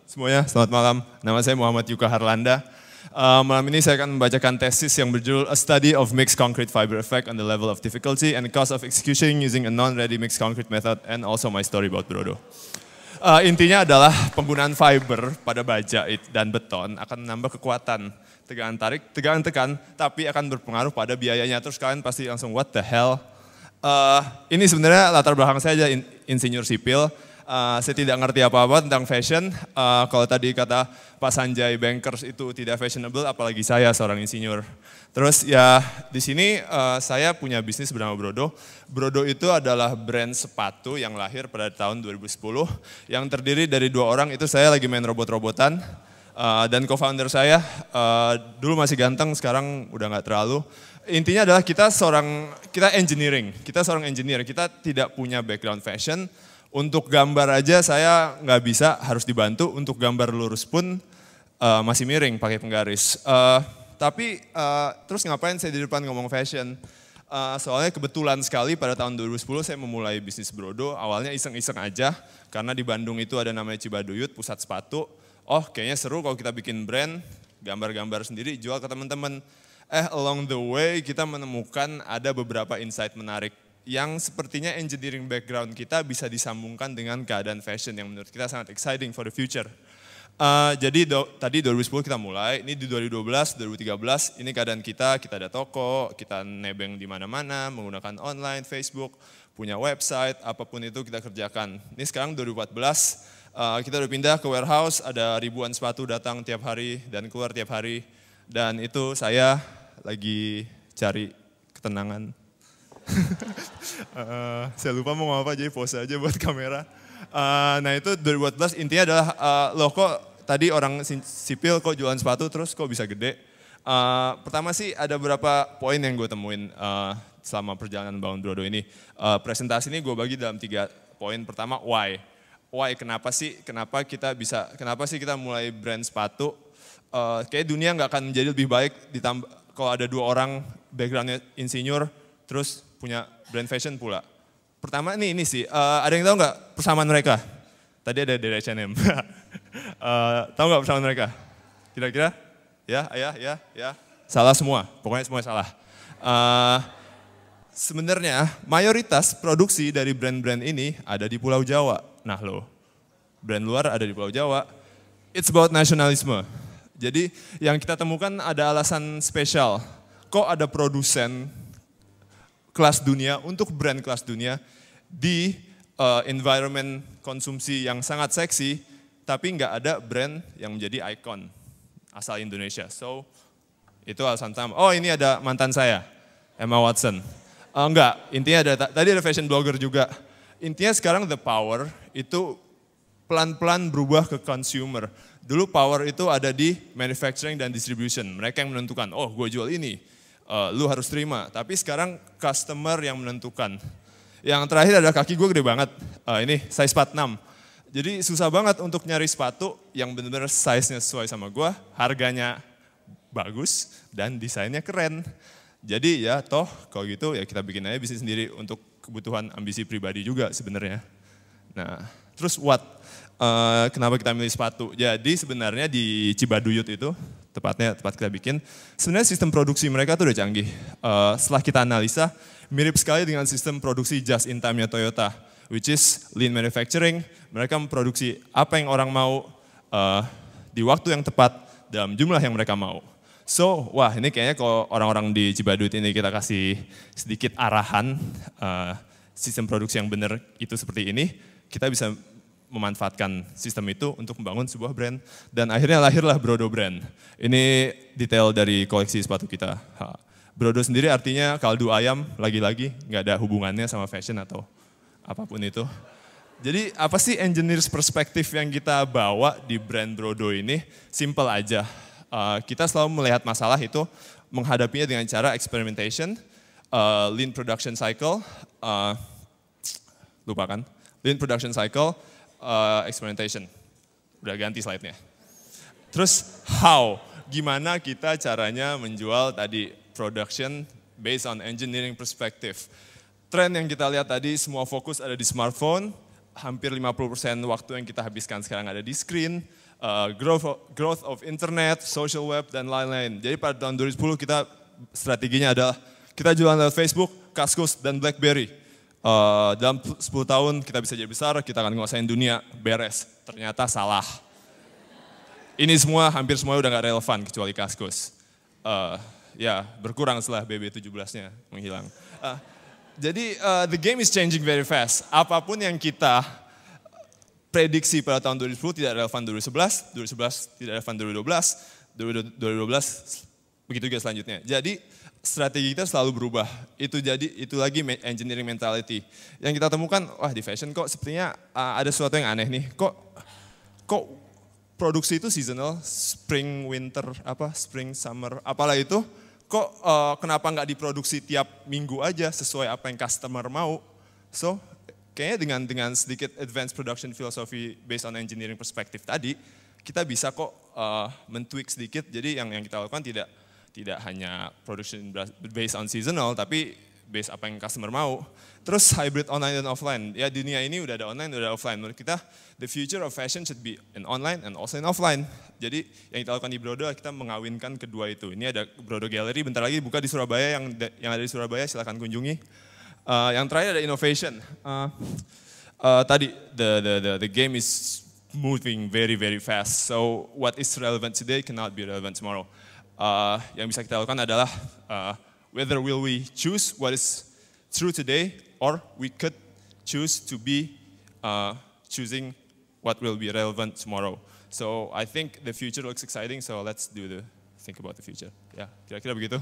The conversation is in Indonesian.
semuanya, selamat malam. Nama saya Muhammad Yuka Harlanda. Malam ini saya akan membacakan tesis yang berjudul A Study of Mixed Concrete Fiber Effect on the Level of Difficulty and Cost of Execution Using a Non-Ready Mixed Concrete Method, and also my story about Brodo. Intinya adalah penggunaan fiber pada baja dan beton akan menambah kekuatan tegangan tarik, tegangan tekan, tapi akan berpengaruh pada biayanya. Terus kalian pasti langsung, what the hell? Ini sebenarnya latar belakang saya aja insinyur sipil. Saya tidak ngerti apa-apa tentang fashion. Kalau tadi kata Pak Sanjay bankers itu tidak fashionable, apalagi saya seorang insinyur. Terus ya di sini saya punya bisnis bernama Brodo. Brodo itu adalah brand sepatu yang lahir pada tahun 2010 yang terdiri dari 2 orang. Itu saya lagi main robot-robotan dan co-founder saya dulu masih ganteng, sekarang udah nggak terlalu. Intinya adalah kita seorang engineer, kita tidak punya background fashion. Untuk gambar aja saya nggak bisa, harus dibantu. Untuk gambar lurus pun masih miring pakai penggaris. Tapi terus ngapain saya di depan ngomong fashion? Soalnya kebetulan sekali pada tahun 2010 saya memulai bisnis Brodo. Awalnya iseng-iseng aja, karena di Bandung itu ada namanya Cibaduyut, pusat sepatu. Oh kayaknya seru kalau kita bikin brand, gambar-gambar sendiri, jual ke teman-teman. Along the way kita menemukan ada beberapa insight menarik yang sepertinya engineering background kita bisa disambungkan dengan keadaan fashion yang menurut kita sangat exciting for the future. Jadi tadi 2010 kita mulai, ini di 2012, 2013 ini keadaan kita ada toko, kita nebeng di mana-mana, menggunakan online, Facebook, punya website, apapun itu kita kerjakan. Ini sekarang 2014, kita udah pindah ke warehouse, ada ribuan sepatu datang tiap hari dan keluar tiap hari. Dan itu saya lagi cari ketenangan. Saya lupa mau ngomong apa, jadi pose aja buat kamera. Nah itu 2014 intinya adalah loh kok tadi orang sipil kok jualan sepatu terus kok bisa gede. Pertama sih ada beberapa poin yang gue temuin selama perjalanan bangun Brodo ini. Presentasi ini gue bagi dalam 3 poin. Pertama why. Why, kenapa sih kita mulai brand sepatu. Kayak dunia nggak akan menjadi lebih baik kalau ada 2 orang backgroundnya insinyur terus punya brand fashion pula. Pertama ini sih, ada yang tahu nggak persamaan mereka? Tadi ada dari H&M. Tahu nggak persamaan mereka? Kira-kira? Ya. Salah semua, pokoknya semua salah. Sebenarnya mayoritas produksi dari brand-brand ini ada di Pulau Jawa. Nah loh, brand luar ada di Pulau Jawa. It's about nasionalisme. Jadi yang kita temukan ada alasan spesial. Kok ada produsen kelas dunia, untuk brand kelas dunia, di environment konsumsi yang sangat seksi, tapi nggak ada brand yang menjadi ikon asal Indonesia. So, itu alasan utama. Oh ini ada mantan saya, Emma Watson. Enggak, intinya tadi ada fashion blogger juga. Intinya sekarang the power itu pelan-pelan berubah ke consumer. Dulu power itu ada di manufacturing dan distribution. Mereka yang menentukan, oh gue jual ini. Lu harus terima, tapi sekarang customer yang menentukan. Yang terakhir ada kaki gue gede banget, ini size 46. Jadi susah banget untuk nyari sepatu yang benar-benar size-nya sesuai sama gue, harganya bagus dan desainnya keren. Jadi ya toh kalau gitu ya kita bikin aja bisnis sendiri untuk kebutuhan ambisi pribadi juga sebenarnya. Nah terus kenapa kita milih sepatu? Jadi sebenarnya di Cibaduyut itu, tempat kita bikin, sebenarnya sistem produksi mereka tuh udah canggih. Setelah kita analisa, mirip sekali dengan sistem produksi just in time-nya Toyota, which is lean manufacturing. Mereka memproduksi apa yang orang mau di waktu yang tepat dalam jumlah yang mereka mau. So, wah ini kayaknya kalau orang-orang di Cibaduyut ini kita kasih sedikit arahan, sistem produksi yang benar itu seperti ini, kita bisa memanfaatkan sistem itu untuk membangun sebuah brand. Dan akhirnya lahirlah Brodo brand. Ini detail dari koleksi sepatu kita. Brodo sendiri artinya kaldu ayam, lagi-lagi nggak ada hubungannya sama fashion atau apapun itu. Jadi apa sih engineers perspektif yang kita bawa di brand Brodo ini? Simple aja. Kita selalu melihat masalah itu, menghadapinya dengan cara experimentation, lean production cycle, lean production cycle, experimentation. Udah ganti slide-nya. Terus how? Gimana kita caranya menjual tadi production based on engineering perspective. Tren yang kita lihat tadi semua fokus ada di smartphone, hampir 50% waktu yang kita habiskan sekarang ada di screen, growth of internet, social web, dan lain-lain. Jadi pada tahun 2010 kita strateginya adalah kita jualan lewat Facebook, Kaskus, dan BlackBerry. Dalam 10 tahun kita bisa jadi besar, kita akan nguasain dunia, beres. Ternyata salah. Ini semua, hampir semua udah gak relevan kecuali Kaskus. Ya, berkurang setelah BB17-nya menghilang. Jadi the game is changing very fast. Apapun yang kita prediksi pada tahun 2010 tidak relevan 2011, 2011 tidak relevan 2012, 2012 begitu juga selanjutnya. Jadi strategi kita selalu berubah. Itu lagi engineering mentality. Yang kita temukan, wah di fashion kok sepertinya ada sesuatu yang aneh nih. Kok produksi itu seasonal, spring, winter, spring, summer, apalah itu. Kok kenapa nggak diproduksi tiap minggu aja sesuai apa yang customer mau. So kayaknya dengan sedikit advanced production philosophy based on engineering perspective tadi, kita bisa kok men-tweak sedikit. Jadi yang kita lakukan tidak hanya production based on seasonal, tapi based apa yang customer mau. Terus hybrid online dan offline. Ya dunia ini udah ada online, udah ada offline. Menurut kita, the future of fashion should be in online and also in offline. Jadi yang kita lakukan di Brodo, kita mengawinkan kedua itu. Ini ada Brodo Gallery, bentar lagi buka di Surabaya, yang ada di Surabaya silakan kunjungi. Yang terakhir ada innovation. Tadi, the game is moving very very fast. So what is relevant today cannot be relevant tomorrow. Yang bisa kita lakukan adalah whether will we choose what is true today, or we could choose to be choosing what will be relevant tomorrow. So I think the future looks exciting, so let's think about the future. Ya, kira-kira begitu.